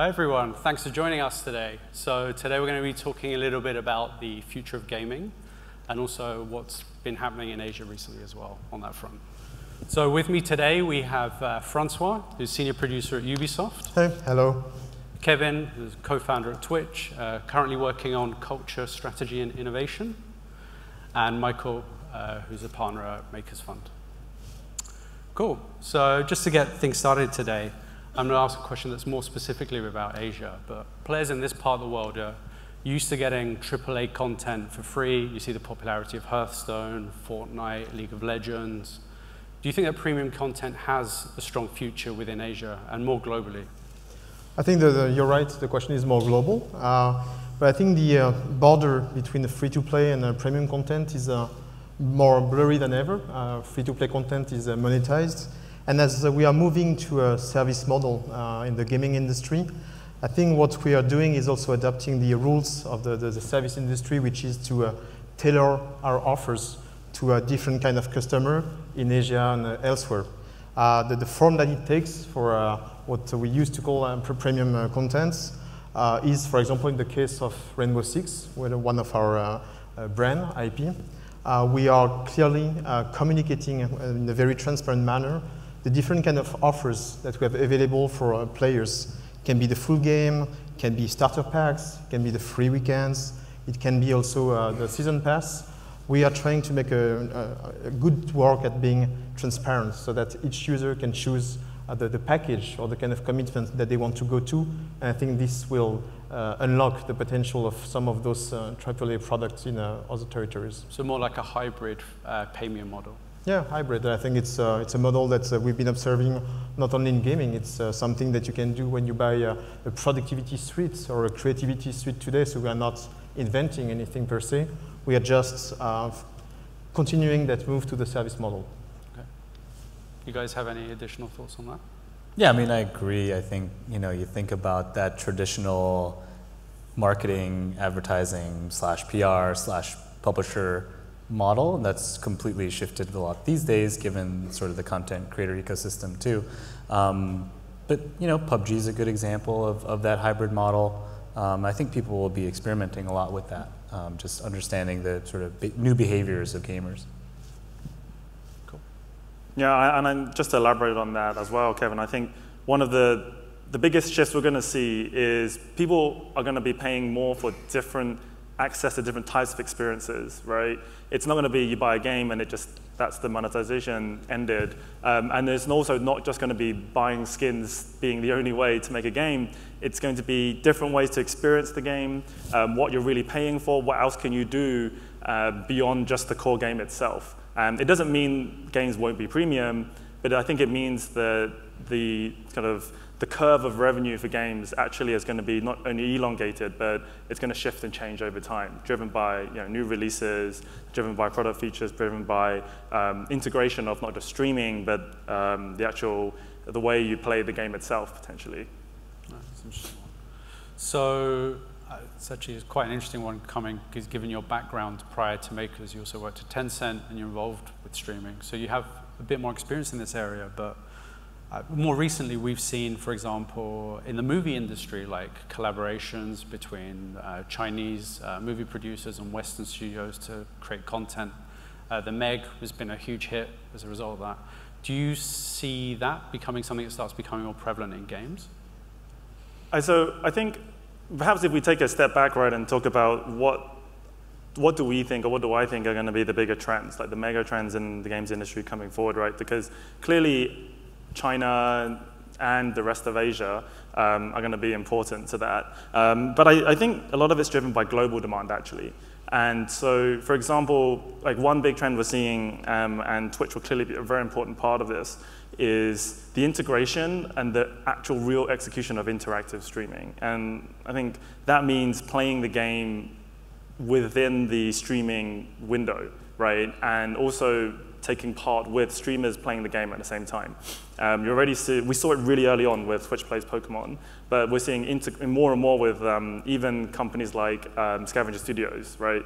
Hi everyone, thanks for joining us today. So today we're going to be talking a little bit about the future of gaming and also what's been happening in Asia recently as well on that front. So with me today we have Francois, who's senior producer at Ubisoft. Hey, hello. Kevin, who's co-founder at Twitch, currently working on culture, strategy and innovation. And Michael, who's a partner at Makers Fund. Cool, so just to get things started today, I'm going to ask a question that's more specifically about Asia, but players in this part of the world are used to getting AAA content for free. You see the popularity of Hearthstone, Fortnite, League of Legends. Do you think that premium content has a strong future within Asia and more globally? I think that you're right, the question is more global. But I think the border between the free-to-play and premium content is more blurry than ever. Free-to-play content is monetized. And as we are moving to a service model in the gaming industry, I think what we are doing is also adapting the rules of the service industry, which is to tailor our offers to a different kind of customer in Asia and elsewhere. The form that it takes for what we used to call premium contents is, for example, in the case of Rainbow Six, one of our brand IP, we are clearly communicating in a very transparent manner the different kind of offers that we have available for players. It can be the full game, can be starter packs, can be the free weekends, it can be also the season pass. We are trying to make a good work at being transparent so that each user can choose the package or the kind of commitment that they want to go to. And I think this will unlock the potential of some of those AAA products in other territories. So more like a hybrid payment model. Yeah, hybrid. I think it's a model that we've been observing not only in gaming. It's something that you can do when you buy a productivity suite or a creativity suite today. So we are not inventing anything per se. We are just continuing that move to the service model. Okay. You guys have any additional thoughts on that? Yeah, I mean, I agree. I think, you think about that traditional marketing, advertising / PR / publisher model, and that's completely shifted a lot these days, given sort of the content creator ecosystem too. But PUBG is a good example of that hybrid model. I think people will be experimenting a lot with that, just understanding the sort of new behaviors of gamers. Cool. Yeah, and just to elaborate on that as well, Kevin, I think one of the biggest shifts we're going to see is people are going to be paying more for different access to different types of experiences, right? It's not going to be you buy a game and that's the monetization ended. And there's also not just going to be buying skins being the only way to make a game. It's going to be different ways to experience the game, what you're really paying for, what else can you do beyond just the core game itself. It doesn't mean games won't be premium, but I think it means that the curve of revenue for games actually is going to be not only elongated, but it's going to shift and change over time, driven by new releases, driven by product features, driven by integration of not just streaming, but the way you play the game itself, potentially. That's interesting. So it's actually quite an interesting one coming, because given your background prior to Makers, you also worked at Tencent and you're involved with streaming. So you have a bit more experience in this area, but more recently, we've seen, for example, in the movie industry, like collaborations between Chinese movie producers and Western studios to create content. The Meg has been a huge hit as a result of that. Do you see that becoming something that starts becoming more prevalent in games? So I think perhaps if we take a step back, right, and talk about what do we think, or what do I think are going to be the bigger trends, like the mega trends in the games industry coming forward, right? Because clearly, China and the rest of Asia are going to be important to that. But I think a lot of it's driven by global demand, actually. And so, for example, like one big trend we're seeing, and Twitch will clearly be a very important part of this, is the integration and the actual real execution of interactive streaming. And I think that means playing the game within the streaming window, right? And also taking part with streamers playing the game at the same time. We saw it really early on with Twitch Plays Pokemon, but we're seeing more and more with even companies like Scavenger Studios, right?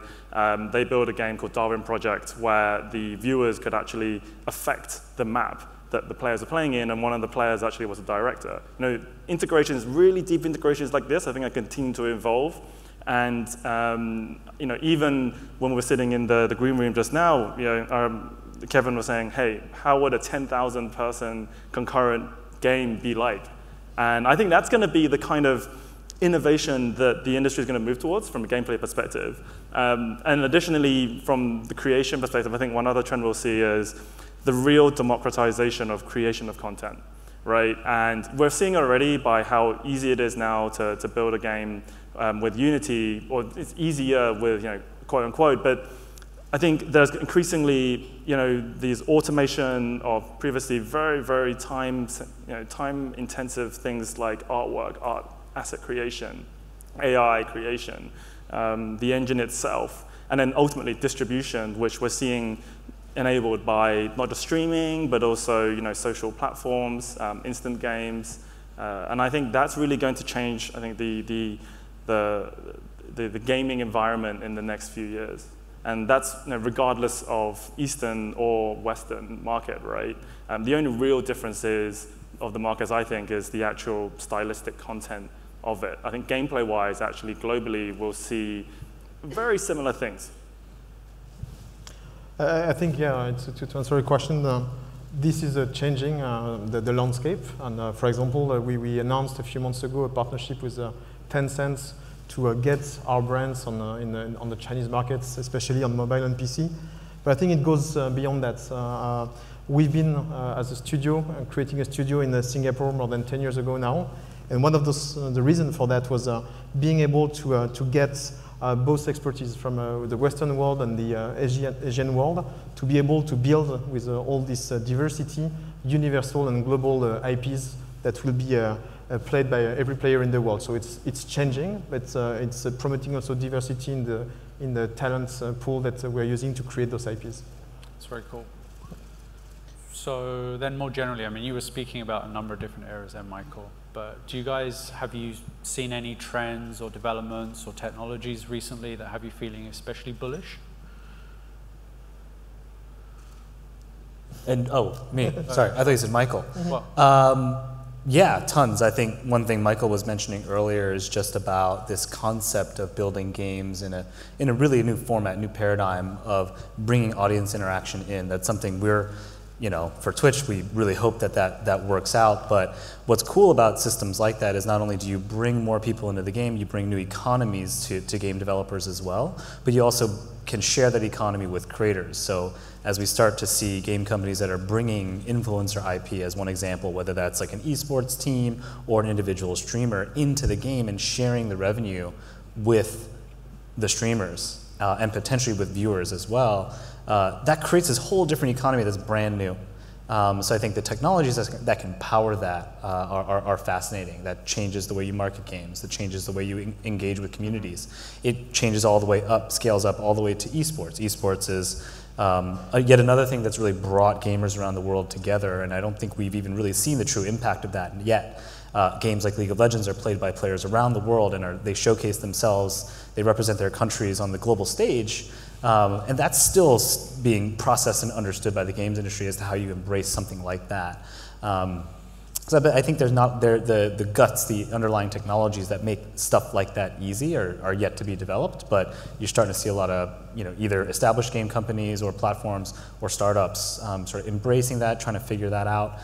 They built a game called Darwin Project where the viewers could actually affect the map that the players are playing in, and one of the players actually was a director. Integrations, really deep integrations like this, I think are continuing to evolve. And even when we were sitting in the green room just now, Kevin was saying, hey, how would a 10,000 person concurrent game be like? And I think that's going to be the kind of innovation that the industry is going to move towards from a gameplay perspective. And additionally, from the creation perspective, I think one other trend we'll see is the real democratization of creation of content, right? And we're seeing already by how easy it is now to build a game with Unity, or it's easier with, quote unquote, but I think there's increasingly, these automation of previously very, very time-intensive things like artwork, art asset creation, AI creation, the engine itself, and then ultimately distribution, which we're seeing enabled by not just streaming, but also social platforms, instant games, and I think that's really going to change, I think, the gaming environment in the next few years. And that's regardless of Eastern or Western market, right? The only real difference of the markets, I think, is the actual stylistic content of it. I think gameplay-wise, actually, globally, we'll see very similar things. I think, yeah, to answer your question, this is changing the landscape. And for example, we announced a few months ago a partnership with Tencent to get our brands on the Chinese markets, especially on mobile and PC. But I think it goes beyond that. We've been, as a studio, creating a studio in Singapore more than 10 years ago now. And one of the reasons for that was being able to get both expertise from the Western world and the Asian world to be able to build with all this diversity, universal and global IPs that will be played by every player in the world. So it's changing, but it's promoting also diversity in the talent pool that we're using to create those IPs. That's very cool. So then more generally, I mean, you were speaking about a number of different areas there, Michael, but have you seen any trends or developments or technologies recently that have you feeling especially bullish? And, me, sorry, I thought you said Michael. Well, yeah, tons. I think one thing Michael was mentioning earlier is just about this concept of building games in a really new format, new paradigm of bringing audience interaction in. That's something we're, for Twitch, we really hope that works out. But what's cool about systems like that is not only do you bring more people into the game, you bring new economies to game developers as well, but you also can share that economy with creators. So as we start to see game companies that are bringing influencer IP as one example, whether that's like an esports team or an individual streamer into the game and sharing the revenue with the streamers and potentially with viewers as well, that creates this whole different economy that's brand new. So I think the technologies that can power that are fascinating. That changes the way you market games. That changes the way you engage with communities. It changes all the way up, scales up all the way to esports. Esports is yet another thing that's really brought gamers around the world together, and I don't think we've even really seen the true impact of that yet. Games like League of Legends are played by players around the world, and they showcase themselves, they represent their countries on the global stage, and that's still being processed and understood by the games industry as to how you embrace something like that. So I think there's not the guts, the underlying technologies that make stuff like that easy are yet to be developed, but you're starting to see a lot of either established game companies or platforms or startups sort of embracing that, trying to figure that out.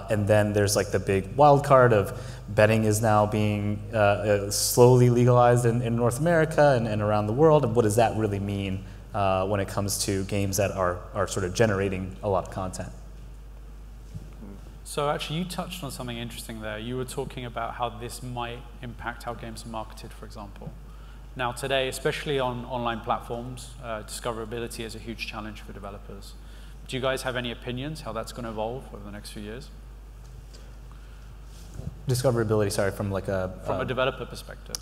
And then there's like the big wild card of betting is now being slowly legalized in North America and around the world, and what does that really mean when it comes to games that are sort of generating a lot of content? So actually, you touched on something interesting there. You were talking about how this might impact how games are marketed, for example. Now today, especially on online platforms, discoverability is a huge challenge for developers. Do you guys have any opinions how that's going to evolve over the next few years? Discoverability, sorry, from like from a developer perspective.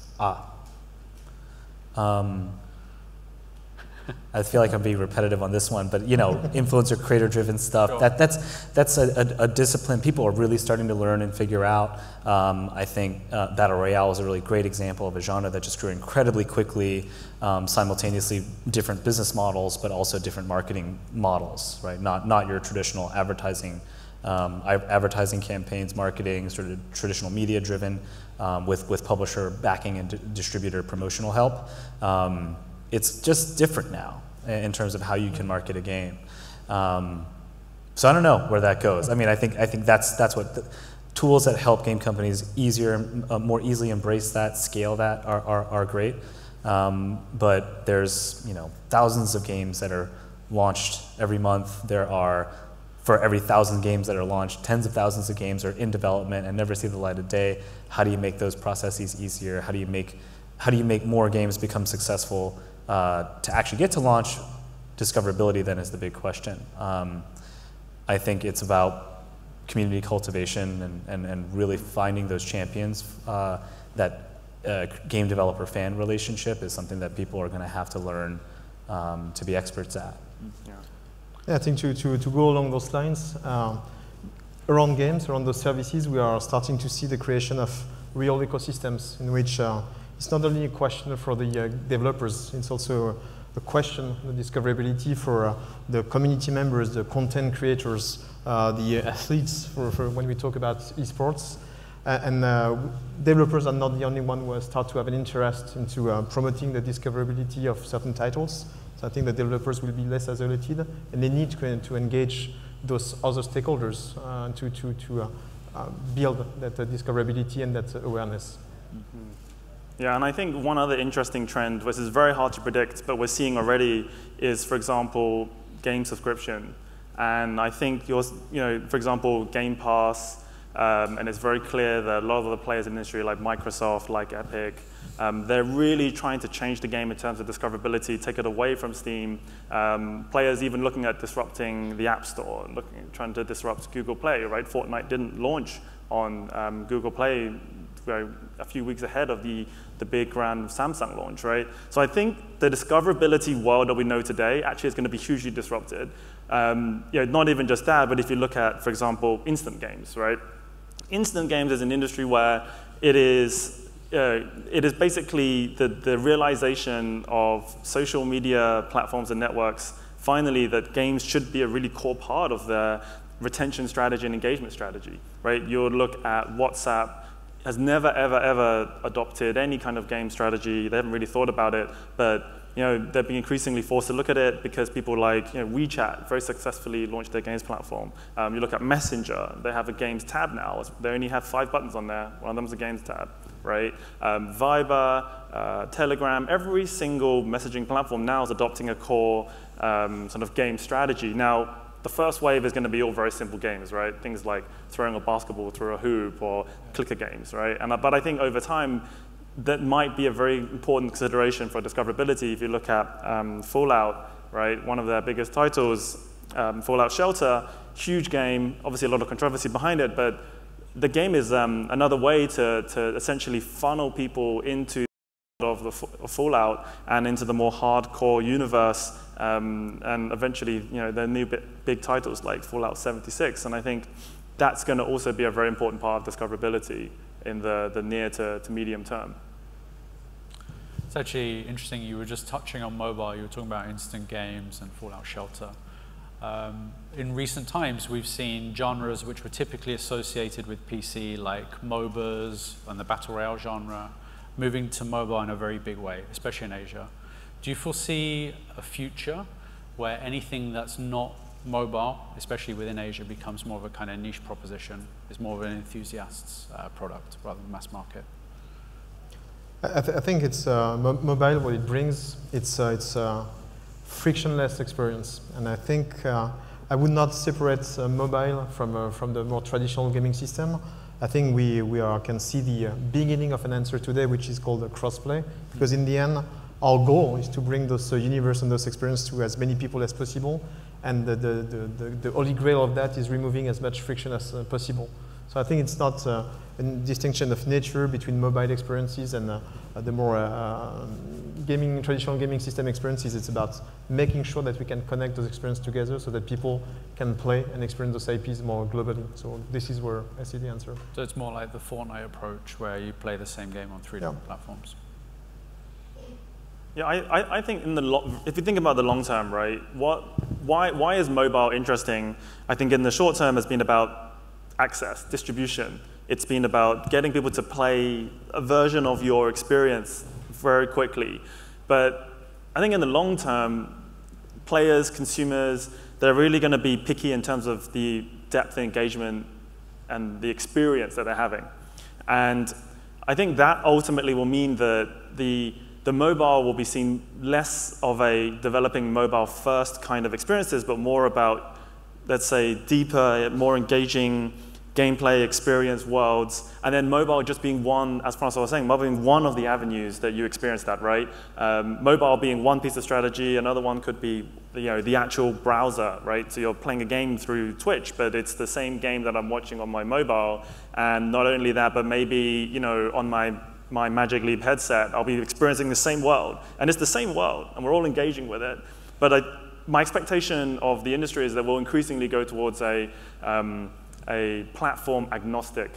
I feel like I'm being repetitive on this one, but influencer creator-driven stuff. Sure. That's a discipline people are really starting to learn and figure out. I think Battle Royale is a really great example of a genre that just grew incredibly quickly, simultaneously different business models, but also different marketing models, right? Not your traditional advertising advertising campaigns, marketing, sort of traditional media driven, with publisher backing and distributor promotional help. It's just different now in terms of how you can market a game. So I don't know where that goes. I mean, I think that's what tools that help game companies more easily embrace that, scale that are great. But there's thousands of games that are launched every month. There are, for every 1,000 games that are launched, tens of thousands of games are in development and never see the light of day. How do you make those processes easier? How do you make more games become successful to actually get to launch? Discoverability then is the big question. I think it's about community cultivation and really finding those champions. That game developer fan relationship is something that people are going to have to learn to be experts at. Yeah, I think to go along those lines, around games, around those services, we are starting to see the creation of real ecosystems in which it's not only a question for the developers, it's also a question, the discoverability for the community members, the content creators, the athletes, for when we talk about esports. And developers are not the only one who start to have an interest into promoting the discoverability of certain titles. So I think that developers will be less isolated, and they need to engage those other stakeholders to build that discoverability and that awareness. Mm-hmm. Yeah, and I think one other interesting trend, which is very hard to predict, but we're seeing already, is, for example, game subscription. And I think for example, Game Pass, and it's very clear that a lot of the players in the industry, like Microsoft, like Epic, they're really trying to change the game in terms of discoverability, take it away from Steam. Players even looking at disrupting the App Store, trying to disrupt Google Play, right? Fortnite didn't launch on Google Play a few weeks ahead of the big grand Samsung launch, right? So I think the discoverability world that we know today actually is going to be hugely disrupted. Not even just that, but if you look at, for example, instant games, right? Instant games is an industry where it is basically the realization of social media platforms and networks, finally, that games should be a really core part of their retention strategy and engagement strategy, right? You'll look at WhatsApp, has never, ever, ever adopted any kind of game strategy. They haven't really thought about it, but they're being increasingly forced to look at it because people like WeChat very successfully launched their games platform. You look at Messenger, they have a games tab now. They only have 5 buttons on there. One of them is a games tab, right? Viber, Telegram, every single messaging platform now is adopting a core sort of game strategy. Now, the first wave is going to be all very simple games, right? Things like throwing a basketball through a hoop or clicker games, right? But I think over time, that might be a very important consideration for discoverability. If you look at Fallout, right? One of their biggest titles, Fallout Shelter, huge game, obviously a lot of controversy behind it, but the game is another way to essentially funnel people into of Fallout and into the more hardcore universe, and eventually, the new big titles like Fallout 76. And I think that's going to also be a very important part of discoverability in the near to medium term. It's actually interesting. You were just touching on mobile. You were talking about instant games and Fallout Shelter. In recent times, we've seen genres which were typically associated with PC, like MOBAs and the Battle Royale genre, moving to mobile in a very big way, especially in Asia. Do you foresee a future where anything that's not mobile, especially within Asia, becomes more of a kind of niche proposition, is more of an enthusiast's product rather than mass market? I think it's mobile. What it brings, it's a frictionless experience, and I think I would not separate mobile from the more traditional gaming system. I think we can see the beginning of an answer today, which is called crossplay, because in the end, our goal is to bring those universe and those experiences to as many people as possible, and the holy grail of that is removing as much friction as possible. So I think it's not a distinction of nature between mobile experiences and the more traditional gaming system experiences. It's about making sure that we can connect those experiences together so that people can play and experience those IPs more globally. So this is where I see the answer. So it's more like the Fortnite approach where you play the same game on 3 different platforms. Yeah, I think if you think about the long term, right, what why is mobile interesting? I think in the short term has been about access, distribution. It's been about getting people to play a version of your experience very quickly. But I think in the long term, players, consumers, they're really going to be picky in terms of the depth of engagement and the experience that they're having. And I think that ultimately will mean that the mobile will be seen less of a developing mobile-first kind of experiences, but more about, let's say, deeper, more engaging gameplay experience worlds, and then mobile just being one, as Francois was saying, mobile being one of the avenues that you experience that, right? Mobile being one piece of strategy, another one could be the actual browser, right? So you're playing a game through Twitch, but it's the same game that I'm watching on my mobile, and not only that, but maybe on my Magic Leap headset, I'll be experiencing the same world, and it's the same world, and we're all engaging with it. But my expectation of the industry is that we'll increasingly go towards a platform agnostic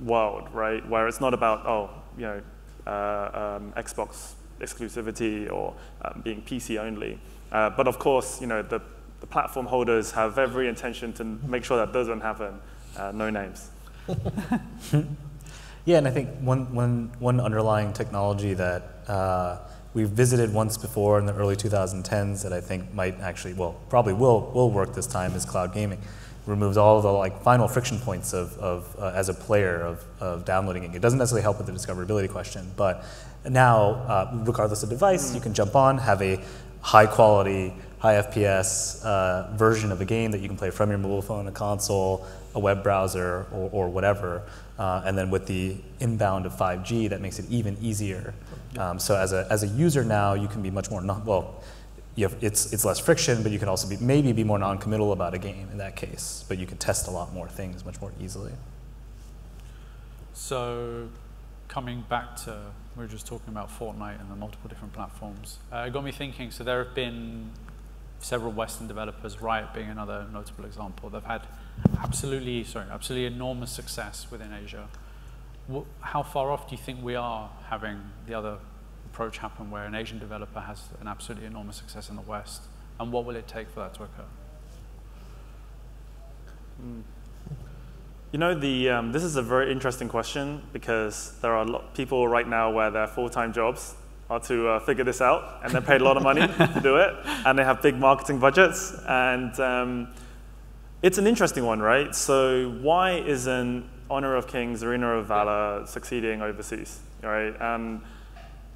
world, right? Where it's not about, Xbox exclusivity or being PC only. But of course, the platform holders have every intention to make sure that doesn't happen. No names. Yeah, and I think one underlying technology that we've visited once before in the early 2010s that I think might actually, probably will work this time is cloud gaming. Removes all the final friction points of as a player of downloading it. It doesn't necessarily help with the discoverability question, but now, regardless of device, you can jump on, have a high quality, high FPS version of a game that you can play from your mobile phone, a console, a web browser, or whatever. And then with the inbound of 5G, that makes it even easier. So as a user now, you can be much more it's less friction, but you can also maybe be more non-committal about a game in that case. But you can test a lot more things much more easily. So coming back to, we were just talking about Fortnite and the multiple different platforms. It got me thinking, so there have been several Western developers, Riot being another notable example. They've had absolutely enormous success within Asia. How far off do you think we are having the other approach happen where an Asian developer has an absolutely enormous success in the West? And what will it take for that to occur? This is a very interesting question because there are a lot of people right now where their full-time jobs are to figure this out, and they're paid a lot of money to do it, and they have big marketing budgets, and it's an interesting one, right? So why isn't Honor of Kings, Arena of Valor succeeding overseas, right? And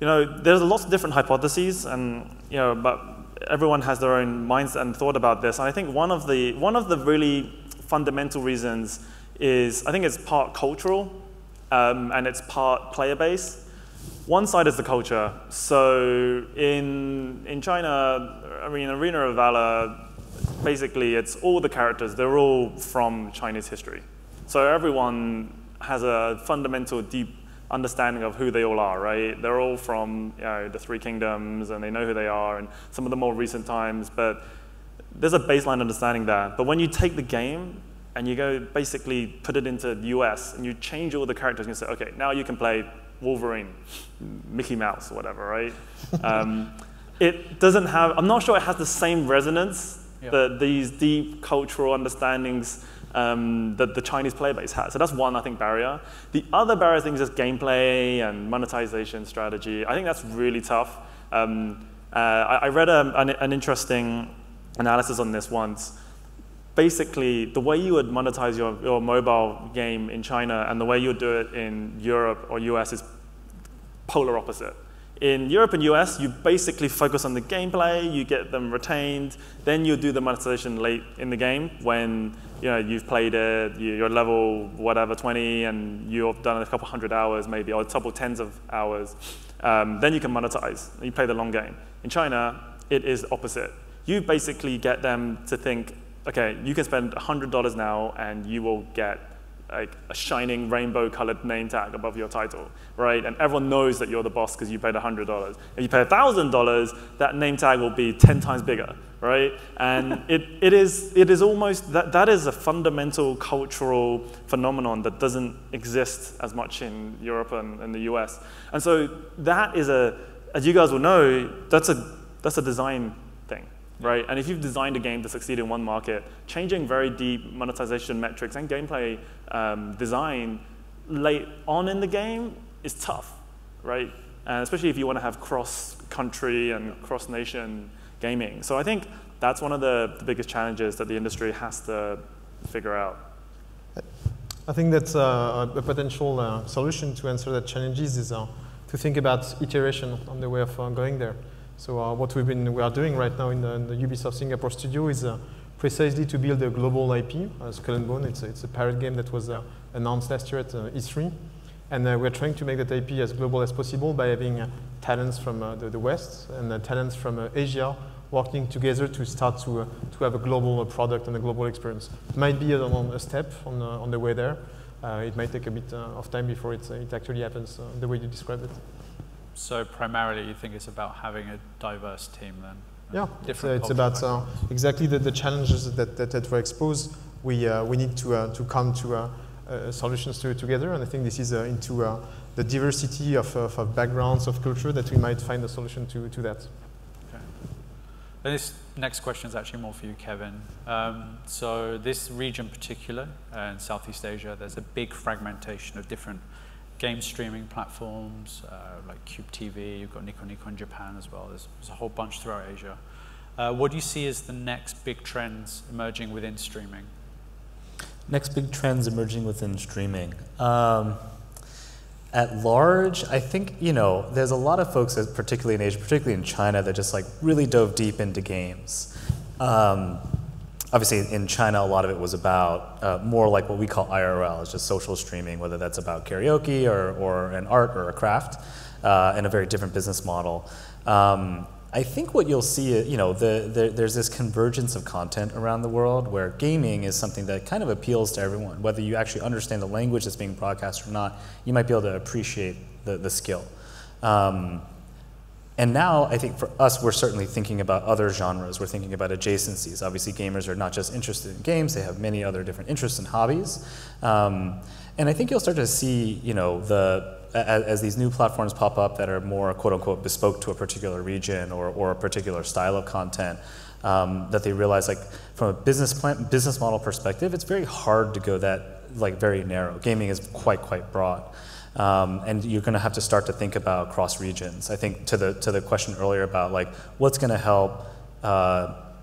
there's lots of different hypotheses, and but everyone has their own mindset and thought about this. And I think one of the really fundamental reasons is I think it's part cultural, and it's part player base. One side is the culture. So in China, Arena of Valor, basically it's all the characters. They're all from Chinese history. So everyone has a fundamental, deep understanding of who they all are, right? They're all from the Three Kingdoms, and they know who they are, and some of the more recent times, but there's a baseline understanding there. But when you take the game and you go basically put it into the US, and you change all the characters, and you say, okay, now you can play Wolverine, Mickey Mouse, or whatever, right? It doesn't have, I'm not sure it has the same resonance that these deep cultural understandings that the Chinese player base has. So that's one, I think, barrier. The other barrier, I think, is just gameplay and monetization strategy. I think that's really tough. I read an interesting analysis on this once. Basically, the way you would monetize your mobile game in China and the way you would do it in Europe or US is polar opposite. In Europe and US, you basically focus on the gameplay, you get them retained, then you do the monetization late in the game when you've played it, you're level whatever 20, and you've done a couple hundred hours maybe, or a couple tens of hours. Then you can monetize, and you play the long game. In China, it is opposite. You basically get them to think, okay, you can spend $100 now, and you will get like a shining rainbow-colored name tag above your title, right? And everyone knows that you're the boss because you paid $100. If you pay $1,000, that name tag will be 10 times bigger, right? And it is almost, that is a fundamental cultural phenomenon that doesn't exist as much in Europe and the US. And so that is as you guys will know, that's a design thing. right? And if you've designed a game to succeed in one market, changing very deep monetization metrics and gameplay design late on in the game is tough, right? And especially if you want to have cross-country and cross-nation gaming. So I think that's one of the biggest challenges that the industry has to figure out. I think that a potential solution to answer that challenges is to think about iteration on the way of going there. So what we are doing right now in the Ubisoft Singapore studio is precisely to build a global IP, Skull and Bone. It's a pirate game that was announced last year at E3. And we're trying to make that IP as global as possible by having talents from the West and talents from Asia working together to start to have a global product and a global experience. It might be a step on the way there. It might take a bit of time before it actually happens the way you described it. So primarily you think it's about having a diverse team then? Yeah, it's about exactly the challenges that were exposed. We need to come to solutions together, and I think this is into the diversity of backgrounds, of culture, that we might find a solution to that. Okay. And this next question is actually more for you, Kevin. So this region in particular, in Southeast Asia, there's a big fragmentation of different game streaming platforms, like Cube TV, you've got Nico Nico in Japan as well. There's a whole bunch throughout Asia. What do you see as the next big trends emerging within streaming? Next big trends emerging within streaming. At large, I think, there's a lot of folks, particularly in Asia, particularly in China, that just like really dove deep into games. Obviously, in China, a lot of it was about more like what we call IRL, it's just social streaming, whether that's about karaoke or an art or a craft, and a very different business model. I think what you'll see, there's this convergence of content around the world where gaming is something that kind of appeals to everyone. Whether you actually understand the language that's being broadcast or not, you might be able to appreciate the skill. And now, I think for us, we're certainly thinking about other genres. We're thinking about adjacencies. Obviously, gamers are not just interested in games. They have many other different interests and hobbies. And I think you'll start to see, as these new platforms pop up that are more, quote unquote, bespoke to a particular region or a particular style of content, that they realize, like, from a business model perspective, it's very hard to go that, like, very narrow. Gaming is quite broad. And you're going to have to start to think about cross regions. I think to the question earlier about like what's going to help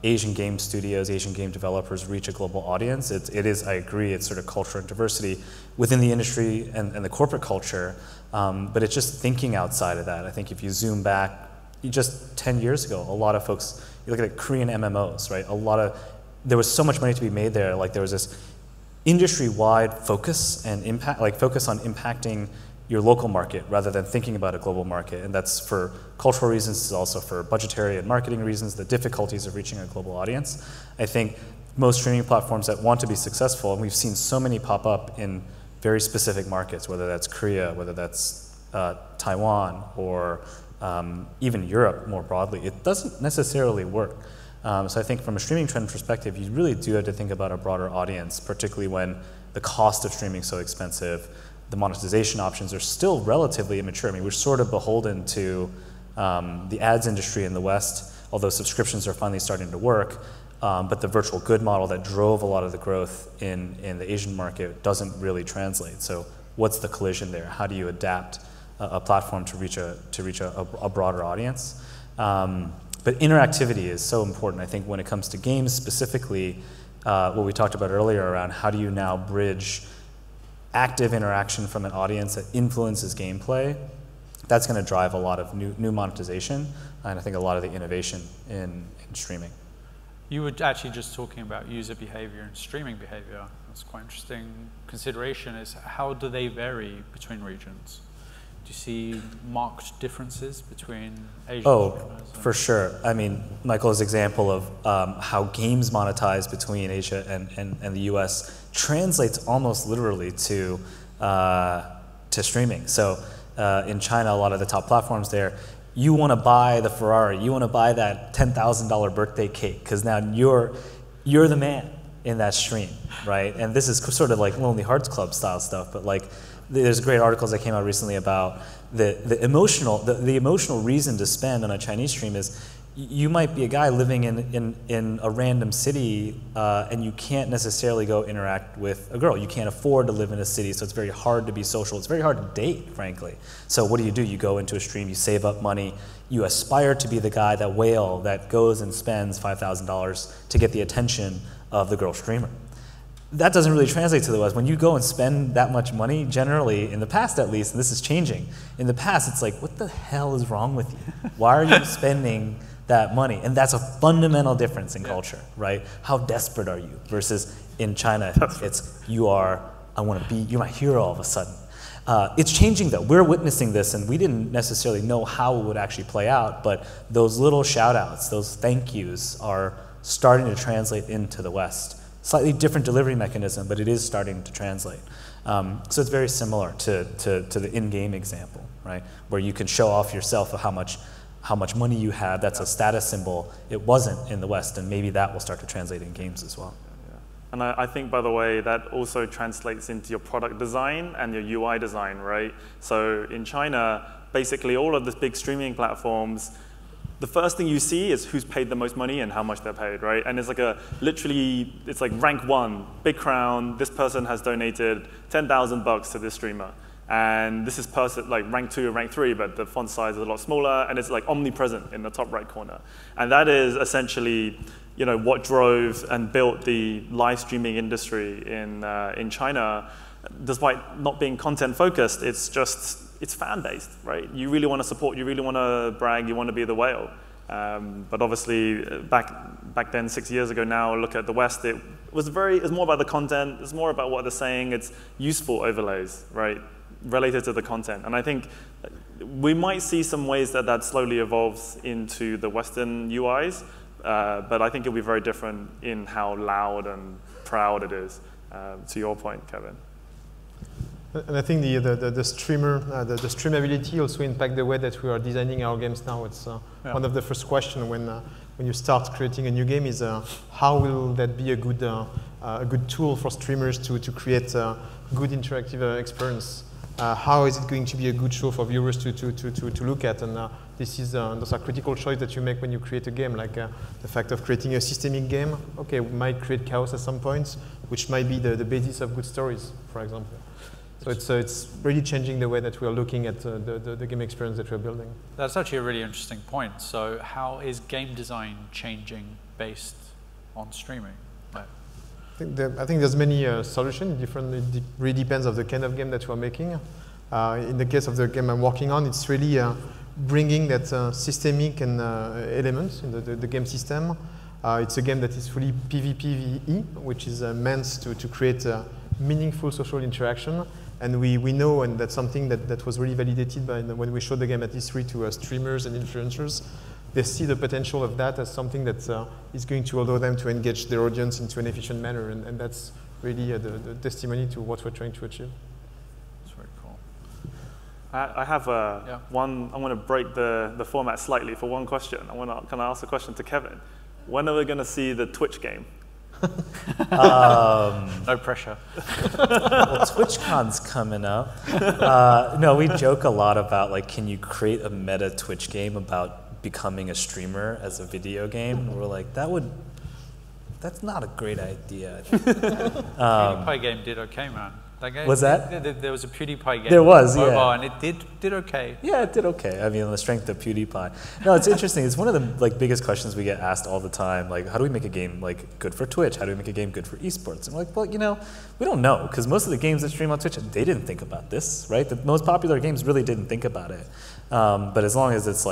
Asian game studios, Asian game developers reach a global audience. It is, I agree, it's sort of culture and diversity within the industry and the corporate culture. But it's just thinking outside of that. I think if you zoom back, just 10 years ago, a lot of folks, you look at Korean MMOs, right? There was so much money to be made there. Like there was this industry-wide focus and impact, like focus on impacting your local market rather than thinking about a global market. And that's for cultural reasons, it's also for budgetary and marketing reasons, the difficulties of reaching a global audience. I think most streaming platforms that want to be successful, and we've seen so many pop up in very specific markets, whether that's Korea, whether that's Taiwan, or even Europe more broadly, it doesn't necessarily work. So I think from a streaming trend perspective, you really do have to think about a broader audience, particularly when the cost of streaming is so expensive. The monetization options are still relatively immature. I mean, we're sort of beholden to the ads industry in the West, although subscriptions are finally starting to work. But the virtual good model that drove a lot of the growth in the Asian market doesn't really translate. So what's the collision there? How do you adapt a platform to reach a broader audience? But interactivity is so important. I think when it comes to games specifically, what we talked about earlier around how do you now bridge active interaction from an audience that influences gameplay, that's going to drive a lot of new monetization, and I think a lot of the innovation in streaming. You were actually just talking about user behavior and streaming behavior. That's quite interesting consideration, is how do they vary between regions? Do you see marked differences between Asian streamers? For sure. I mean, Michael's example of how games monetize between Asia and the US translates almost literally to streaming. So in China, a lot of the top platforms there, you want to buy the Ferrari, you want to buy that $10,000 birthday cake, because now you're the man in that stream, right? And this is sort of like Lonely Hearts Club style stuff, but like, there's great articles that came out recently about the emotional reason to spend on a Chinese stream is you might be a guy living in a random city and you can't necessarily go interact with a girl. You can't afford to live in a city, so it's very hard to be social. It's very hard to date, frankly. So what do? You go into a stream, you save up money, you aspire to be the guy, that whale that goes and spends $5,000 to get the attention of the girl streamer. That doesn't really translate to the West. When you go and spend that much money, generally, in the past at least, and this is changing, in the past it's like, what the hell is wrong with you? Why are you spending that money? And that's a fundamental difference in culture, right? How desperate are you? Versus in China, it's you're my hero all of a sudden. It's changing though. We're witnessing this, and we didn't necessarily know how it would actually play out, but those little shout outs, those thank yous are starting to translate into the West. Slightly different delivery mechanism, but it is starting to translate. So it's very similar to the in-game example, right? Where you can show off yourself of how much money you have. That's a status symbol. It wasn't in the West, and maybe that will start to translate in games as well. And I think, by the way, that also translates into your product design and your UI design, right? So in China, basically all of the big streaming platforms, the first thing you see is who's paid the most money and how much they're paid, right? And it's like it's like rank 1, big crown, this person has donated $10,000 to this streamer. And this is person like rank 2 or rank 3, but the font size is a lot smaller, and it's like omnipresent in the top right corner. And that is essentially, what drove and built the live streaming industry in China. Despite not being content focused, it's fan based, right? You really want to support, you really want to brag, you want to be the whale. But obviously, back then, 6 years ago now, look at the West, it was more about the content, it's more about what they're saying, it's useful overlays, right? Related to the content. And I think we might see some ways that slowly evolves into the Western UIs, but I think it'll be very different in how loud and proud it is, to your point, Kevin. And I think the streamer, the streamability also impact the way that we are designing our games now. It's one of the first questions when you start creating a new game is how will that be a good tool for streamers to create a good interactive experience? How is it going to be a good show for viewers to look at? And those are critical choices that you make when you create a game, like the fact of creating a systemic game. Okay, we might create chaos at some points, which might be the basis of good stories, for example. So it's really changing the way that we are looking at the game experience that we're building. That's actually a really interesting point. So how is game design changing based on streaming? I think there's many solutions. It really depends on the kind of game that we're making. In the case of the game I'm working on, it's really bringing that systemic and elements in the game system. It's a game that is fully PvPvE, which is meant to create meaningful social interaction. And we know, and that's something that was really validated by when we showed the game at E3 to streamers and influencers. They see the potential of that as something that is going to allow them to engage their audience into an efficient manner, and that's really the testimony to what we're trying to achieve. That's very cool. I have one. I want to break the format slightly for one question. Can I ask a question to Kevin? When are we going to see the Twitch game? No pressure. Well, TwitchCon's coming up. No, we joke a lot about can you create a meta Twitch game about becoming a streamer as a video game? And we're like, that's not a great idea. PewDiePie game did okay, man. That game, was that? There was a PewDiePie game. There was, mobile, yeah. And it did okay. Yeah, it did okay. I mean, on the strength of PewDiePie. No, it's interesting. It's one of the biggest questions we get asked all the time. How do we make a game good for Twitch? How do we make a game good for esports? And we're like, well, we don't know, because most of the games that stream on Twitch, they didn't think about this, right? The most popular games really didn't think about it. But as long as it's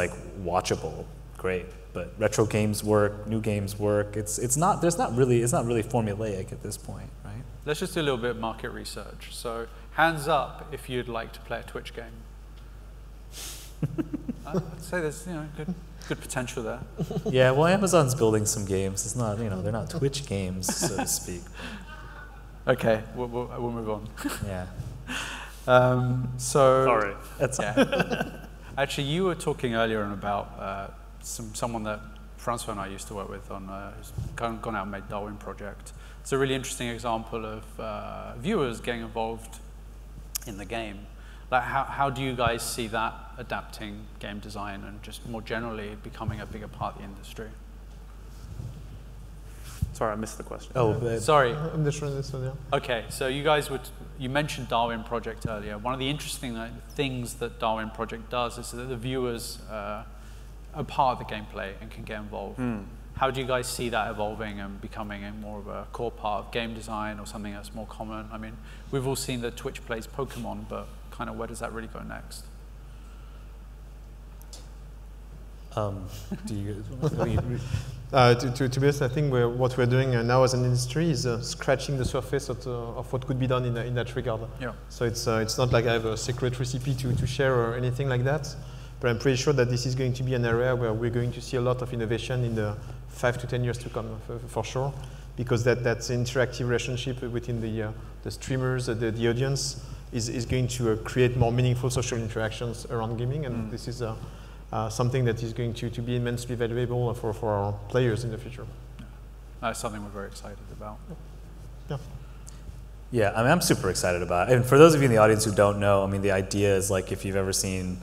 watchable, great. But retro games work, new games work. It's not really formulaic at this point, right? Let's just do a little bit of market research. So, hands up if you'd like to play a Twitch game. I'd say there's good potential there. Yeah, well, Amazon's building some games. It's not they're not Twitch games, so to speak. Okay, we'll move on. Yeah. Sorry. That's Actually, you were talking earlier about someone that Francois and I used to work with on who's gone out and made Darwin Project. It's a really interesting example of viewers getting involved in the game. Like, how do you guys see that adapting game design and just more generally becoming a bigger part of the industry? Sorry, I missed the question. Oh, Sorry. I'm just trying this one, yeah. Okay, so you mentioned Darwin Project earlier. One of the interesting things that Darwin Project does is that the viewers are part of the gameplay and can get involved. How do you guys see that evolving and becoming more of a core part of game design or something that's more common? I mean, we've all seen that Twitch plays Pokemon, but kind of where does that really go next? Do you to be honest, I think what we're doing now as an industry is scratching the surface of what could be done in that regard. Yeah. So it's not like I have a secret recipe to share or anything like that, but I'm pretty sure that this is going to be an area where we're going to see a lot of innovation in the 5 to 10 years to come, for sure, because that's interactive relationship within the streamers, the audience is going to create more meaningful social interactions around gaming, and this is something that is going to be immensely valuable for our players in the future. Yeah. That's something we're very excited about. Yeah. Yeah, I mean, I'm super excited about it. And for those of you in the audience who don't know, I mean, the idea is like if you've ever seen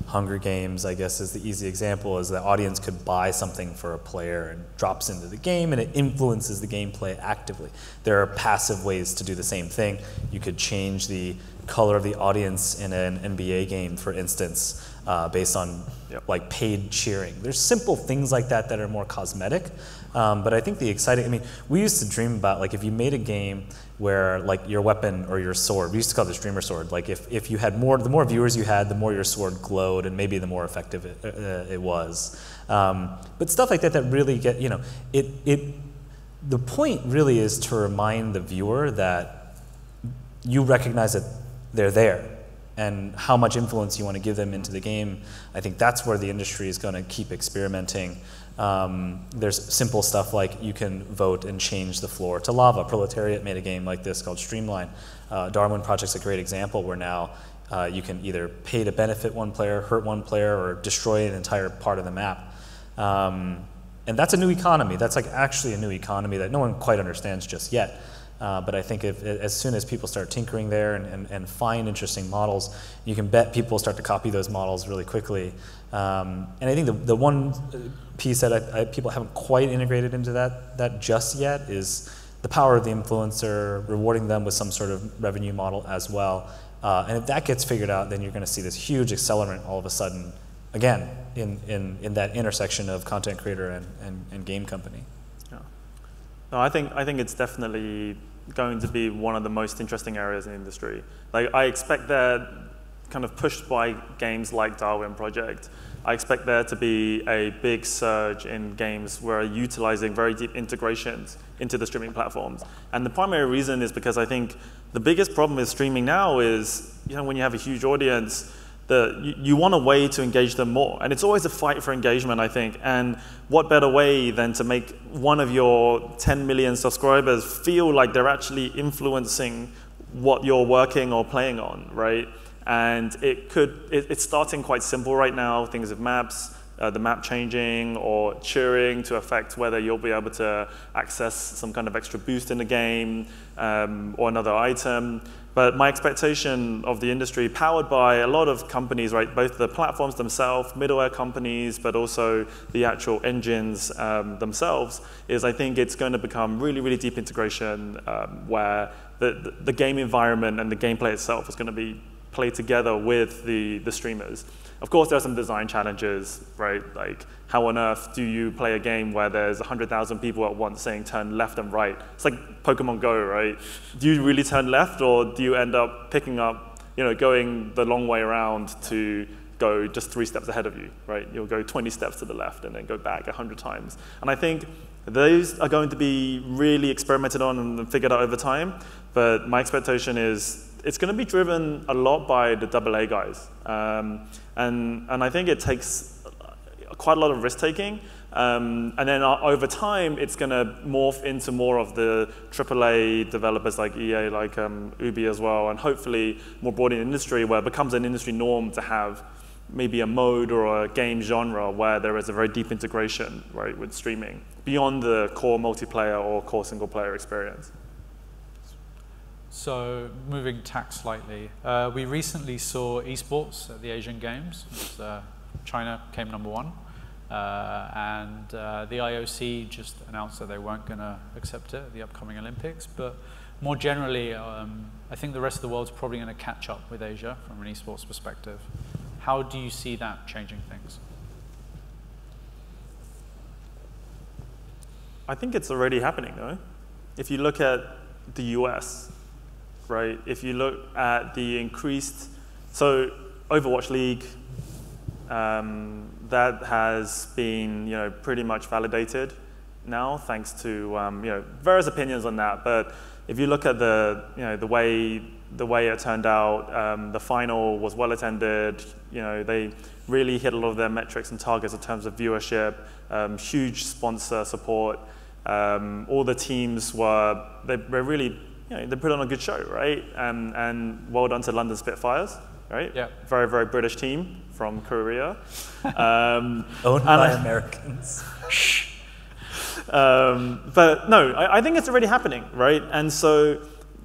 Hunger Games, I guess is the easy example, is the audience could buy something for a player and drops into the game and it influences the gameplay actively. There are passive ways to do the same thing. You could change the color of the audience in an NBA game, for instance, based on like paid cheering. There's simple things like that that are more cosmetic, but I think the exciting, I mean, we used to dream about like if you made a game where like your weapon or your sword, we used to call it the streamer sword, like if you had the more viewers you had, the more your sword glowed and maybe the more effective it was. But stuff like that that really get, you know, the point really is to remind the viewer that you recognize that they're there and how much influence you want to give them into the game. I think that's where the industry is going to keep experimenting. There's simple stuff like you can vote and change the floor to lava. Proletariat made a game like this called Streamline. Darwin Project's a great example where now you can either pay to benefit one player, hurt one player, or destroy an entire part of the map. And that's a new economy. That's like actually a new economy that no one quite understands just yet. But I think as soon as people start tinkering there and find interesting models, you can bet people start to copy those models really quickly. And I think the one piece that people haven't quite integrated into that just yet is the power of the influencer, rewarding them with some sort of revenue model as well. And if that gets figured out, then you're going to see this huge accelerant all of a sudden, again, in that intersection of content creator and game company. Yeah. No, I think it's definitely going to be one of the most interesting areas in the industry. Like, I expect that kind of pushed by games like Darwin Project, I expect there to be a big surge in games where are utilizing very deep integrations into the streaming platforms. And the primary reason is because I think the biggest problem with streaming now is, you know, when you have a huge audience, you want a way to engage them more. And it's always a fight for engagement, I think. And what better way than to make one of your 10 million subscribers feel like they're actually influencing what you're working or playing on, right? And it's starting quite simple right now, things with maps, the map changing or cheering to affect whether you'll be able to access some kind of extra boost in the game or another item. But my expectation of the industry, powered by a lot of companies, right, both the platforms themselves, middleware companies, but also the actual engines themselves, is I think it's going to become really, really deep integration where the game environment and the gameplay itself is going to be played together with the streamers. Of course, there are some design challenges, right? Like, how on earth do you play a game where there's 100,000 people at once saying turn left and right? It's like Pokemon Go, right? Do you really turn left, or do you end up picking up, you know, going the long way around to go just 3 steps ahead of you, right? You'll go 20 steps to the left and then go back 100 times. And I think those are going to be really experimented on and figured out over time. But my expectation is it's going to be driven a lot by the AA guys. And I think it takes quite a lot of risk-taking. And then over time, it's going to morph into more of the AAA developers like EA, like Ubi as well, and hopefully more broad in the industry where it becomes an industry norm to have maybe a mode or a game genre where there is a very deep integration, right, with streaming beyond the core multiplayer or core single-player experience. So moving tack slightly, we recently saw esports at the Asian Games. China came #1, and the IOC just announced that they weren't going to accept it at the upcoming Olympics. But more generally, I think the rest of the world's probably going to catch up with Asia from an esports perspective. How do you see that changing things? I think it's already happening, though. If you look at the US, right? If you look at the increased, so Overwatch League, that has been, pretty much validated now, thanks to, various opinions on that. But if you look at the way it turned out, the final was well attended. They really hit a lot of their metrics and targets in terms of viewership, huge sponsor support. All the teams were really, they put on a good show, right? And well done to London Spitfires, right? Yeah. Very, very British team from Korea. Owned by Americans. But no, I think it's already happening, right? And so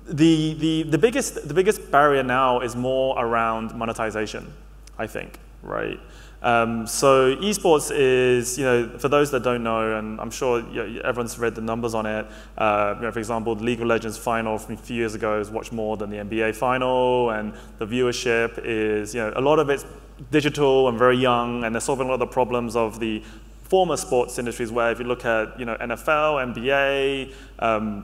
the biggest barrier now is more around monetization, I think, right? So esports is, for those that don't know, and I'm sure everyone's read the numbers on it. For example, the League of Legends final from a few years ago is watched more than the NBA final, and the viewership is, a lot of it's digital and very young, and they're solving a lot of the problems of the former sports industries, where if you look at NFL, NBA,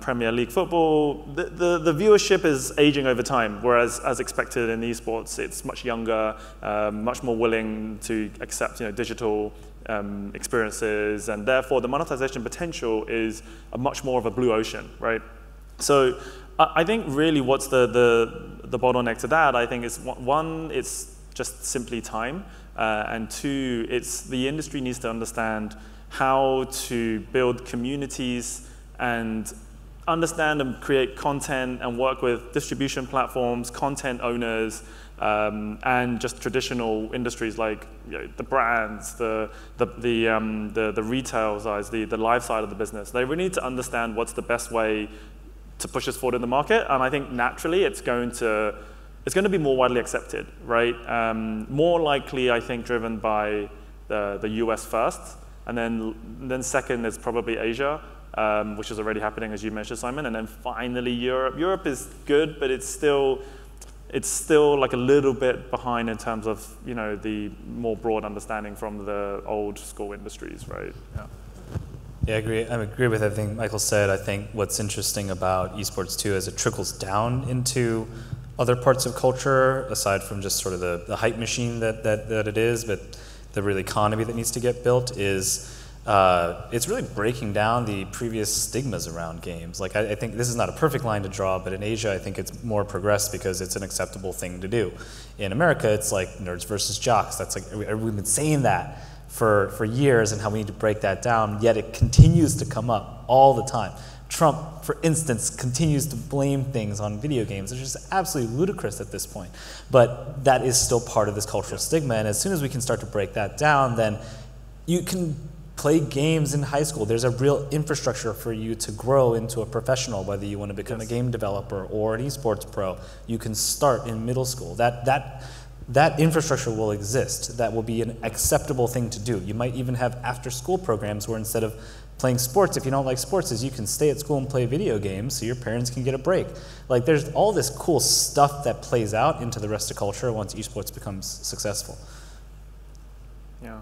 Premier League football, the viewership is aging over time, whereas as expected in esports, it's much younger, much more willing to accept digital experiences, and therefore the monetization potential is much more of a blue ocean, right? So I think really what's the bottleneck to that, I think is one, it's just simply time. And two, the industry needs to understand how to build communities and understand and create content and work with distribution platforms, content owners, and just traditional industries like the brands, the retail side, the live side of the business. They really need to understand what's the best way to push us forward in the market. And I think naturally it's going to be more widely accepted, right? More likely, I think, driven by the US first, and then second is probably Asia, which is already happening, as you mentioned, Simon, and then finally Europe. Europe is good, but it's still like a little bit behind in terms of the more broad understanding from the old school industries, right? Yeah. Yeah, I agree with everything Michael said. I think what's interesting about esports too is it trickles down into other parts of culture, aside from just sort of the hype machine that it is, but the real economy that needs to get built is, it's really breaking down the previous stigmas around games. Like, I think this is not a perfect line to draw, but in Asia, I think it's more progressed because it's an acceptable thing to do. In America, it's like nerds versus jocks. That's like, we've been saying that for years and how we need to break that down, yet it continues to come up all the time. Trump, for instance, continues to blame things on video games, which is absolutely ludicrous at this point. But that is still part of this cultural stigma, and as soon as we can start to break that down, then you can play games in high school. There's a real infrastructure for you to grow into a professional, whether you want to become a game developer or an esports pro. You can start in middle school. That infrastructure will exist. That will be an acceptable thing to do. You might even have after-school programs where instead of playing sports, if you don't like sports, is you can stay at school and play video games so your parents can get a break. Like, there's all this cool stuff that plays out into the rest of culture once esports becomes successful. Yeah.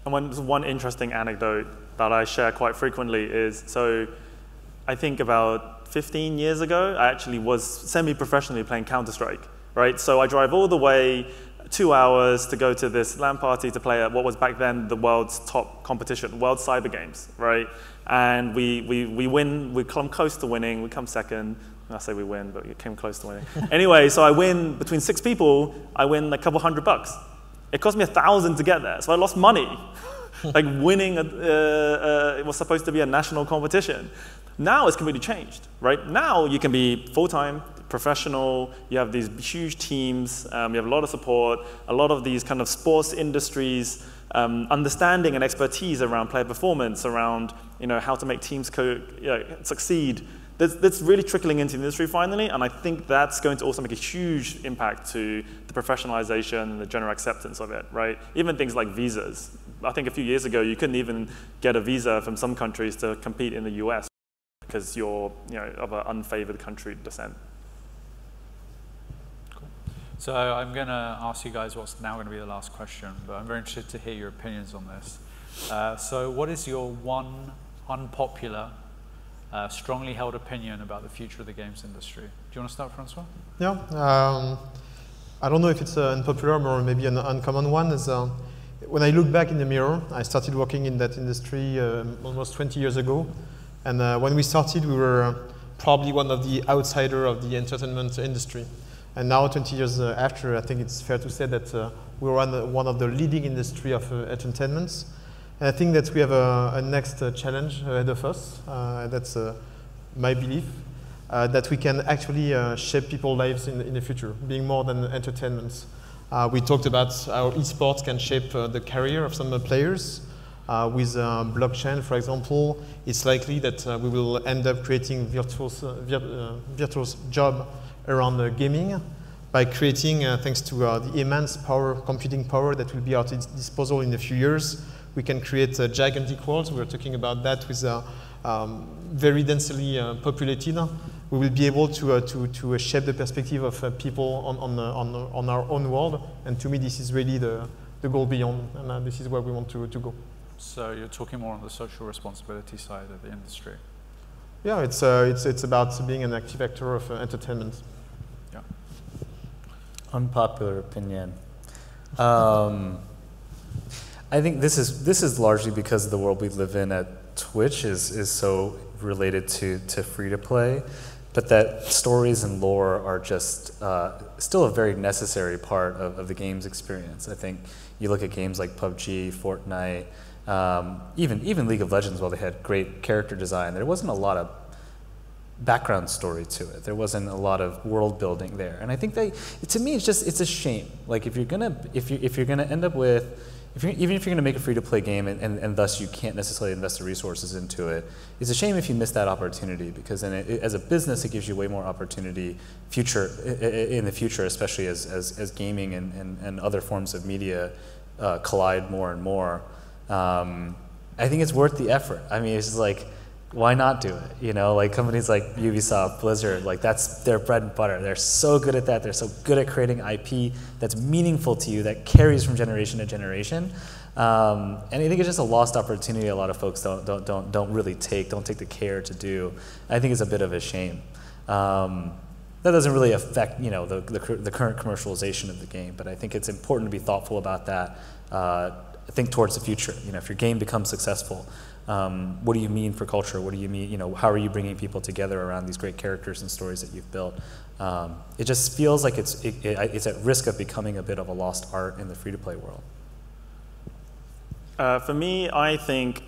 And one interesting anecdote that I share quite frequently is, so I think about 15 years ago, I actually was semi-professionally playing Counter-Strike, right? So I drive all the way 2 hours to go to this LAN party to play at what was back then the world's top competition, World Cyber Games, right? And we win, we come close to winning, we come second. I say we win, but we came close to winning. Anyway, so I win between 6 people, I win a couple $100. It cost me $1,000 to get there, so I lost money. Like winning, it was supposed to be a national competition. Now it's completely changed, right? Now you can be full-time, professional, you have these huge teams, you have a lot of support, a lot of these kind of sports industries, understanding and expertise around player performance, around how to make teams succeed. that's really trickling into the industry finally, and I think that's going to also make a huge impact to the professionalization and the general acceptance of it, right? Even things like visas. I think a few years ago, you couldn't even get a visa from some countries to compete in the US because you're of an unfavored country descent. Cool. So I'm going to ask you guys what's now going to be the last question, but I'm very interested to hear your opinions on this. So what is your one unpopular, strongly held opinion about the future of the games industry? Do you want to start, Francois? Yeah. I don't know if it's unpopular or maybe an uncommon one. Is when I look back in the mirror, I started working in that industry almost 20 years ago. And when we started, we were probably one of the outsiders of the entertainment industry. And now, 20 years after, I think it's fair to say that we're one of the leading industry of entertainment. And I think that we have a next challenge ahead of us. That's my belief, that we can actually shape people's lives in the future, being more than entertainment. We talked about how esports can shape the career of some players. With blockchain, for example, it's likely that we will end up creating virtual job around gaming by creating, thanks to the immense computing power that will be at its disposal in a few years, we can create gigantic worlds. We're talking about that with very densely populated. We will be able to shape the perspective of people on our own world. And to me, this is really the goal beyond, and this is where we want to go. So you're talking more on the social responsibility side of the industry. Yeah, it's about being an active actor of entertainment. Yeah. Unpopular opinion. I think this is largely because the world we live in at Twitch is so related to free to play, but that stories and lore are just still a very necessary part of the game's experience. I think you look at games like PUBG, Fortnite, even League of Legends, while they had great character design, there wasn't a lot of background story to it. There wasn't a lot of world building there, and I think to me, it's a shame. Like if you're gonna end up with, even if you're gonna make a free to play game and thus you can't necessarily invest the resources into it, it's a shame if you miss that opportunity, because then as a business, it gives you way more opportunity in the future, especially as gaming and other forms of media collide more and more. I think it's worth the effort. I mean, it's just like, why not do it? You know, like companies like Ubisoft, Blizzard, like that's their bread and butter. They're so good at that. They're so good at creating IP that's meaningful to you, that carries from generation to generation. And I think it's just a lost opportunity. A lot of folks don't really take the care to do. I think it's a bit of a shame. That doesn't really affect, you know, the current commercialization of the game, but I think it's important to be thoughtful about that. Think towards the future. You know, if your game becomes successful, what do you mean for culture? What do you mean, you know, how are you bringing people together around these great characters and stories that you've built? It just feels like it's at risk of becoming a bit of a lost art in the free-to-play world. For me, I think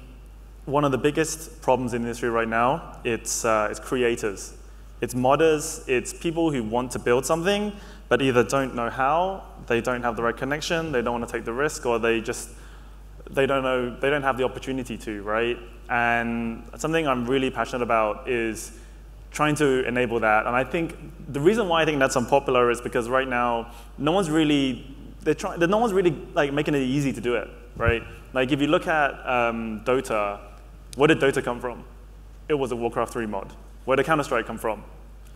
one of the biggest problems in the industry right now, it's creators. It's modders, it's people who want to build something, but either don't know how, they don't have the right connection, they don't want to take the risk, or they don't have the opportunity to, right? And something I'm really passionate about is trying to enable that. And I think the reason why I think that's unpopular is because right now, no one's really like making it easy to do it, right? Like if you look at Dota, where did Dota come from? It was a Warcraft 3 mod. Where did Counter-Strike come from?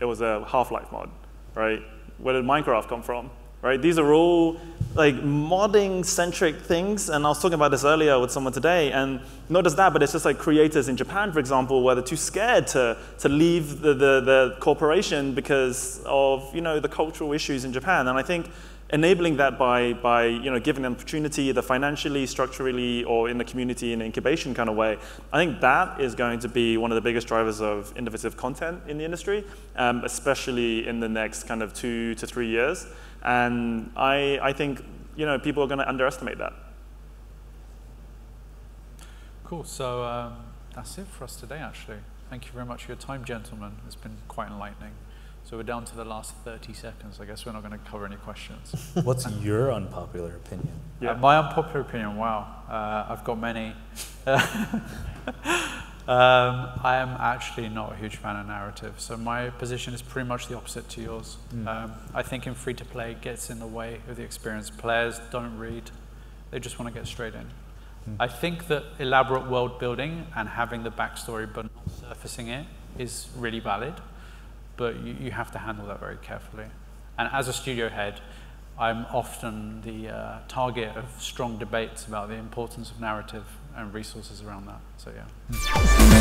It was a Half-Life mod, right? Where did Minecraft come from? Right? These are all like modding-centric things, and I was talking about this earlier with someone today, and not just that, but it's just like creators in Japan, for example, where they're too scared to leave the corporation because of, you know, the cultural issues in Japan. And I think enabling that by you know, giving them opportunity, either financially, structurally, or in the community in an incubation kind of way, I think that is going to be one of the biggest drivers of innovative content in the industry, especially in the next kind of 2 to 3 years. And I think, you know, people are going to underestimate that. Cool. So that's it for us today, actually. Thank you very much for your time, gentlemen. It's been quite enlightening. So we're down to the last 30 seconds. I guess we're not going to cover any questions. What's your unpopular opinion? Yeah. My unpopular opinion, wow. I've got many. I am actually not a huge fan of narrative, so my position is pretty much the opposite to yours. I think in free-to-play it gets in the way of the experience. Players don't read, they just want to get straight in. I think that elaborate world building and having the backstory but not surfacing it is really valid, but you have to handle that very carefully. And as a studio head, I'm often the target of strong debates about the importance of narrative and resources around that, so yeah.